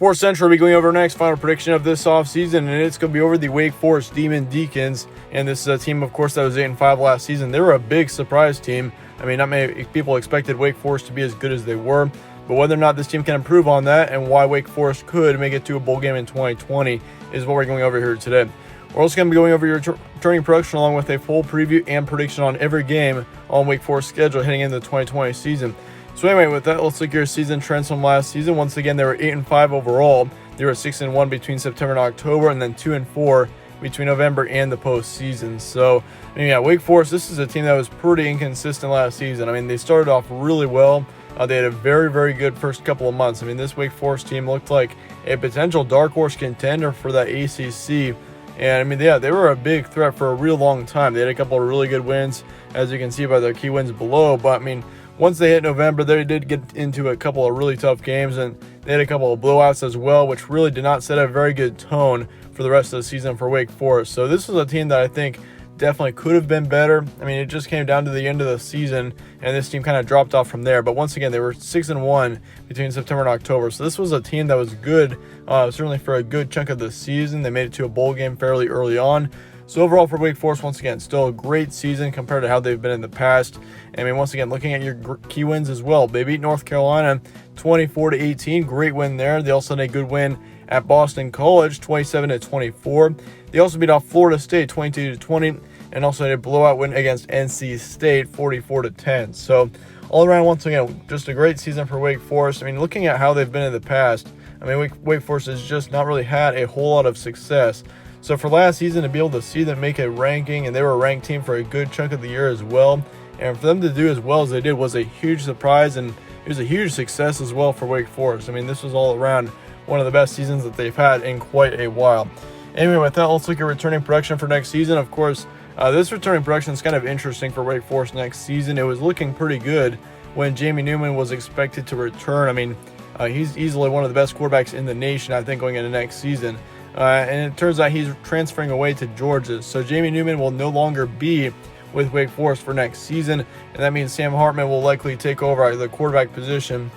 For Central, we'll be going over next final prediction of this offseason, and it's going to be over the Wake Forest Demon Deacons. And this is a team, of course, that was 8-5 last season. They were a big surprise team. I mean, not many people expected Wake Forest to be as good as they were, but whether or not this team can improve on that and why Wake Forest could make it to a bowl game in 2020 is what we're going over here today. We're also going to be going over your returning production along with a full preview and prediction on every game on Wake Forest schedule heading into the 2020 season. So anyway, with that, let's look at your season trends from last season. Once again, they were 8-5 overall. They were 6-1 between September and October, and then 2-4 between November and the postseason. So, yeah, Wake Forest, this is a team that was pretty inconsistent last season. I mean, they started off really well. They had a very, very good first couple of months. I mean, this Wake Forest team looked like a potential dark horse contender for that ACC. And, I mean, yeah, they were a big threat for a real long time. They had a couple of really good wins, as you can see by their key wins below. But, I mean, once they hit November, they did get into a couple of really tough games, and they had a couple of blowouts as well, which really did not set a very good tone for the rest of the season for Wake Forest. So this was a team that I think definitely could have been better. I mean, it just came down to the end of the season, and this team kind of dropped off from there. But once again, they were 6-1 between September and October. So this was a team that was good, certainly for a good chunk of the season. They made it to a bowl game fairly early on. So overall for Wake Forest, once again, still a great season compared to how they've been in the past. I mean, once again, looking at your key wins as well. They beat North Carolina 24-18, great win there. They also had a good win at Boston College, 27-24. They also beat off Florida State 22-20, and also had a blowout win against NC State 44-10. So all around, once again, just a great season for Wake Forest. I mean, looking at how they've been in the past, I mean, Wake Forest has just not really had a whole lot of success. So for last season to be able to see them make a ranking, and they were a ranked team for a good chunk of the year as well, and for them to do as well as they did was a huge surprise, and it was a huge success as well for Wake Forest. I mean, this was all around one of the best seasons that they've had in quite a while. Anyway, with that, let's look at returning production for next season. Of course, this returning production is kind of interesting for Wake Forest next season. It was looking pretty good when Jamie Newman was expected to return. I mean, he's easily one of the best quarterbacks in the nation, I think, going into next season. And it turns out he's transferring away to Georgia. So Jamie Newman will no longer be with Wake Forest for next season. And that means Sam Hartman will likely take over the quarterback position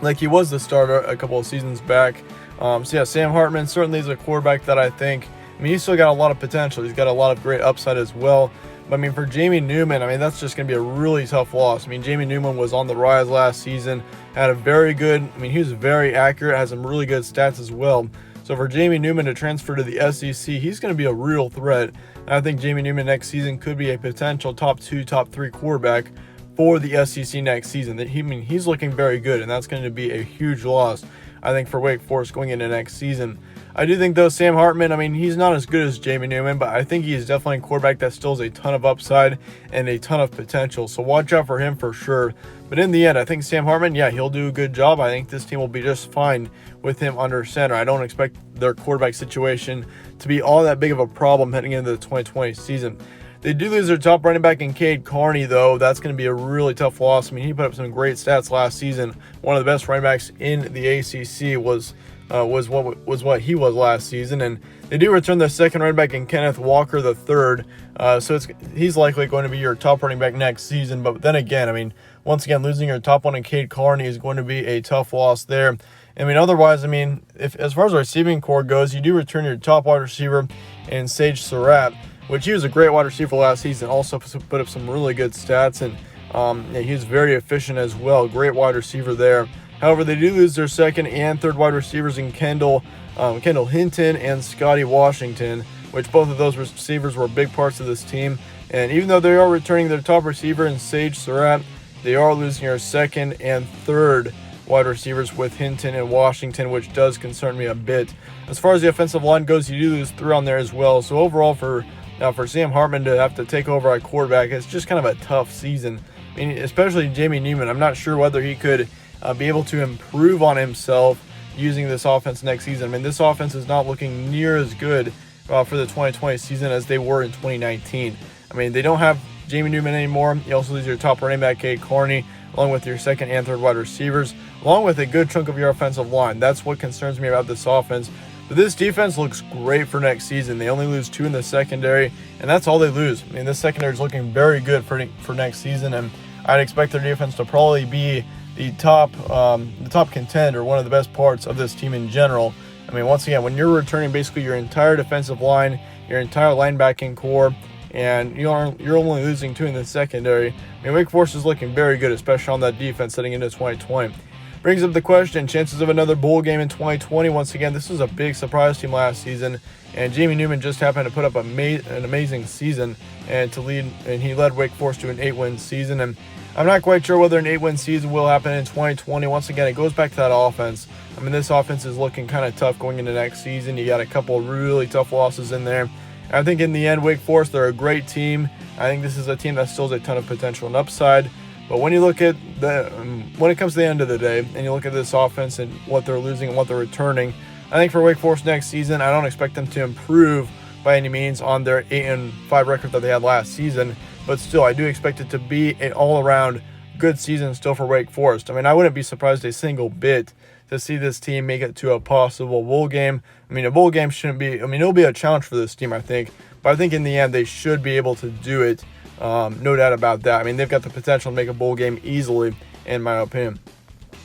like he was the starter a couple of seasons back. So yeah, Sam Hartman certainly is a quarterback that I think, I mean, he's still got a lot of potential. He's got a lot of great upside as well. But I mean, for Jamie Newman, I mean, that's just going to be a really tough loss. I mean, Jamie Newman was on the rise last season, had a very good, I mean, he was very accurate, has some really good stats as well. So for Jamie Newman to transfer to the SEC, he's going to be a real threat. And I think Jamie Newman next season could be a potential top 2, top 3 quarterback for the SEC next season. He's looking very good, and that's going to be a huge loss, I think, for Wake Forest going into next season. I do think, though, Sam Hartman, I mean, he's not as good as Jamie Newman, but I think he is definitely a quarterback that still has a ton of upside and a ton of potential. So watch out for him for sure. But in the end, I think Sam Hartman, yeah, he'll do a good job. I think this team will be just fine with him under center. I don't expect their quarterback situation to be all that big of a problem heading into the 2020 season. They do lose their top running back in Cade Carney, though. That's going to be a really tough loss. I mean, he put up some great stats last season. One of the best running backs in the ACC was what he was last season. And they do return their second running back in Kenneth Walker III. So he's likely going to be your top running back next season. But then again, I mean, once again, losing your top one in Cade Carney is going to be a tough loss there. I mean, otherwise, I mean, if as far as the receiving core goes, you do return your top wide receiver in Sage Surratt, which he was a great wide receiver last season. Also put up some really good stats, and yeah, he was very efficient as well. Great wide receiver there. However, they do lose their second and third wide receivers in Kendall Hinton and Scotty Washington, which both of those receivers were big parts of this team. And even though they are returning their top receiver in Sage Surratt, they are losing their second and third wide receivers with Hinton and Washington, which does concern me a bit. As far as the offensive line goes, you do lose 3 on there as well. So overall, for Sam Hartman to have to take over at quarterback, it's just kind of a tough season. I mean, especially Jamie Newman. I'm not sure whether he could be able to improve on himself using this offense next season. I mean, this offense is not looking near as good for the 2020 season as they were in 2019. I mean, they don't have Jamie Newman anymore. You also lose your top running back, Cade Carney, along with your second and third wide receivers, along with a good chunk of your offensive line. That's what concerns me about this offense. But this defense looks great for next season. They only lose 2 in the secondary, and that's all they lose. I mean, this secondary is looking very good for next season, and I'd expect their defense to probably be the top contender, one of the best parts of this team in general. I mean, once again, when you're returning basically your entire defensive line, your entire linebacking core, and you're only losing 2 in the secondary, I mean, Wake Forest is looking very good, especially on that defense heading into 2020. Brings up the question, chances of another bowl game in 2020. Once again, this was a big surprise team last season, and Jamie Newman just happened to put up an amazing season and he led Wake Forest to an 8-win season. And I'm not quite sure whether an 8-win season will happen in 2020. Once again, it goes back to that offense. I mean, this offense is looking kind of tough going into next season. You got a couple of really tough losses in there. I think in the end, Wake Forest, they're a great team. I think this is a team that still has a ton of potential and upside. But when you look at when it comes to the end of the day, and you look at this offense and what they're losing and what they're returning, I think for Wake Forest next season, I don't expect them to improve by any means on their 8-5 record that they had last season. But still, I do expect it to be an all-around good season still for Wake Forest. I mean, I wouldn't be surprised a single bit to see this team make it to a possible bowl game. I mean, a bowl game shouldn't be, I mean, it'll be a challenge for this team, I think. But I think in the end, they should be able to do it. No doubt about that. I mean, they've got the potential to make a bowl game easily, in my opinion.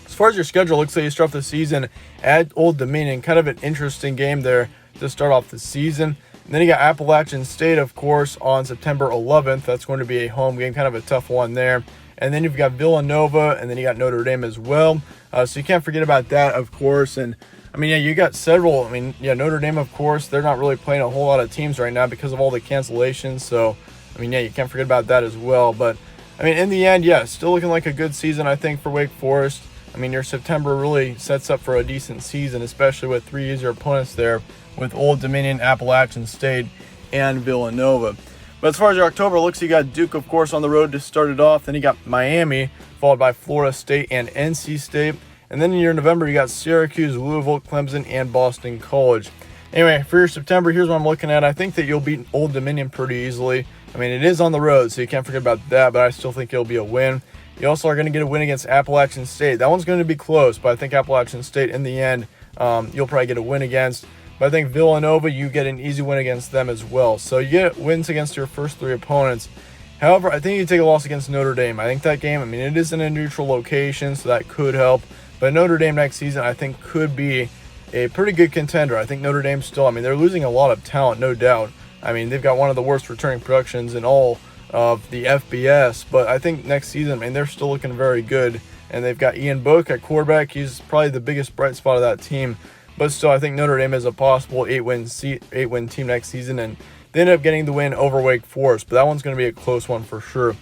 As far as your schedule, looks like you start off the season at Old Dominion. Kind of an interesting game there to start off the season. And then you got Appalachian State, of course, on September 11th. That's going to be a home game, kind of a tough one there. And then you've got Villanova, and then you got Notre Dame as well. So you can't forget about that, of course. And, I mean, yeah, you got several. I mean, yeah, Notre Dame, of course, they're not really playing a whole lot of teams right now because of all the cancellations. So, I mean, yeah, you can't forget about that as well. But, I mean, in the end, yeah, still looking like a good season, I think, for Wake Forest. I mean, your September really sets up for a decent season, especially with 3 easier opponents there with Old Dominion, Appalachian State, and Villanova. But as far as your October looks, you got Duke, of course, on the road to start it off. Then you got Miami, followed by Florida State and NC State. And then in your November, you got Syracuse, Louisville, Clemson, and Boston College. Anyway, for your September, here's what I'm looking at. I think that you'll beat Old Dominion pretty easily. I mean, it is on the road, so you can't forget about that, but I still think it'll be a win. You also are going to get a win against Appalachian State. That one's going to be close, but I think Appalachian State, in the end, you'll probably get a win against. But I think Villanova, you get an easy win against them as well. So you get wins against your first 3 opponents. However, I think you take a loss against Notre Dame. I think that game, I mean, it is in a neutral location, so that could help. But Notre Dame next season, I think, could be a pretty good contender. I think Notre Dame still, I mean, they're losing a lot of talent, no doubt. I mean, they've got one of the worst returning productions in all of the FBS. But I think next season, I mean, they're still looking very good. And they've got Ian Book at quarterback. He's probably the biggest bright spot of that team. But still, I think Notre Dame is a possible 8-win team next season, and they end up getting the win over Wake Forest. But that one's going to be a close one for sure.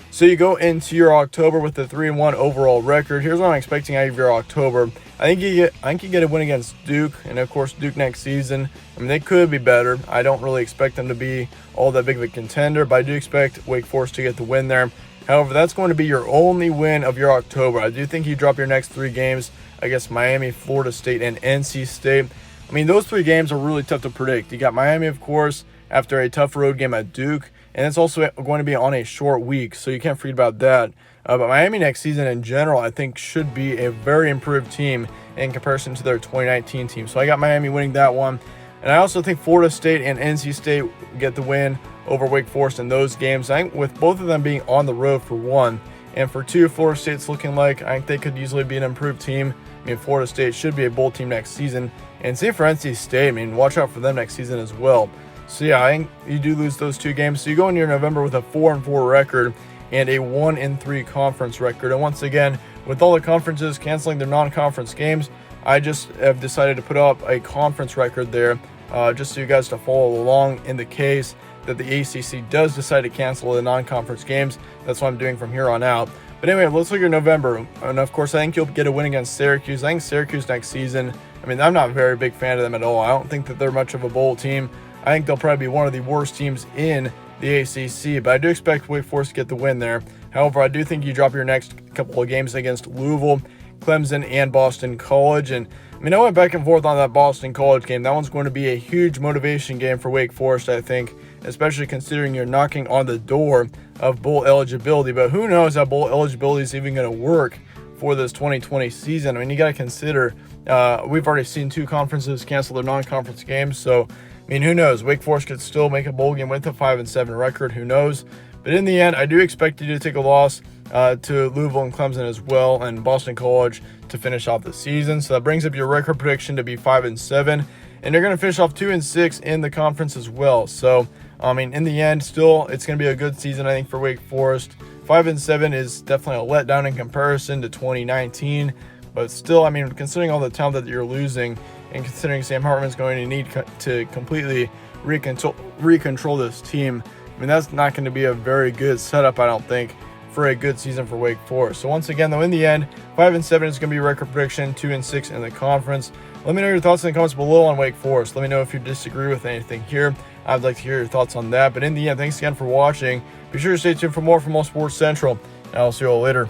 So you go into your October with a 3-1 overall record. Here's what I'm expecting out of your October. I think you get a win against Duke, and of course Duke next season. I mean, they could be better. I don't really expect them to be all that big of a contender, but I do expect Wake Forest to get the win there. However, that's going to be your only win of your October. I do think you drop your next 3 games against Miami, Florida State, and NC State. I mean, those 3 games are really tough to predict. You got Miami, of course, after a tough road game at Duke, and it's also going to be on a short week, so you can't forget about that. But Miami next season in general, I think, should be a very improved team in comparison to their 2019 team. So I got Miami winning that one. And I also think Florida State and NC State get the win over Wake Forest in those games. I think with both of them being on the road for 1, and for 2, Florida State's looking like I think they could easily be an improved team. I mean, Florida State should be a bowl team next season. And same for NC State. I mean, watch out for them next season as well. So yeah, I think you do lose those 2 games. So you go into your November with a 4-4 record and a 1-3 conference record. And once again, with all the conferences canceling their non-conference games, I just have decided to put up a conference record there just so you guys to follow along in the case that the ACC does decide to cancel the non-conference games. That's what I'm doing from here on out. But anyway, let's look at your November. And of course, I think you'll get a win against Syracuse. I think Syracuse next season, I mean, I'm not a very big fan of them at all. I don't think that they're much of a bowl team. I think they'll probably be one of the worst teams in the ACC, but I do expect Wake Forest to get the win there. However, I do think you drop your next couple of games against Louisville, Clemson, and Boston College. And I mean, I went back and forth on that Boston College game. That one's going to be a huge motivation game for Wake Forest, I think, especially considering you're knocking on the door of bowl eligibility. But who knows how bowl eligibility is even going to work for this 2020 season. I mean, you got to consider we've already seen 2 conferences cancel their non-conference games. So, I mean, who knows? Wake Forest could still make a bowl game with a 5-7 record. Who knows? But in the end, I do expect you to take a loss to Louisville and Clemson as well, and Boston College to finish off the season. So that brings up your record prediction to be 5-7, and they're going to finish off 2-6 in the conference as well. So, I mean, in the end, still, it's going to be a good season, I think, for Wake Forest. 5-7 is definitely a letdown in comparison to 2019, but still, I mean, considering all the talent that you're losing, and considering Sam Hartman's going to need to completely recontrol this team, I mean, that's not going to be a very good setup, I don't think, for a good season for Wake Forest. So once again, though, in the end, 5-7 is going to be record prediction, 2-6 in the conference. Let me know your thoughts in the comments below on Wake Forest. Let me know if you disagree with anything here. I'd like to hear your thoughts on that. But in the end, thanks again for watching. Be sure to stay tuned for more from All Sports Central, and I'll see you all later.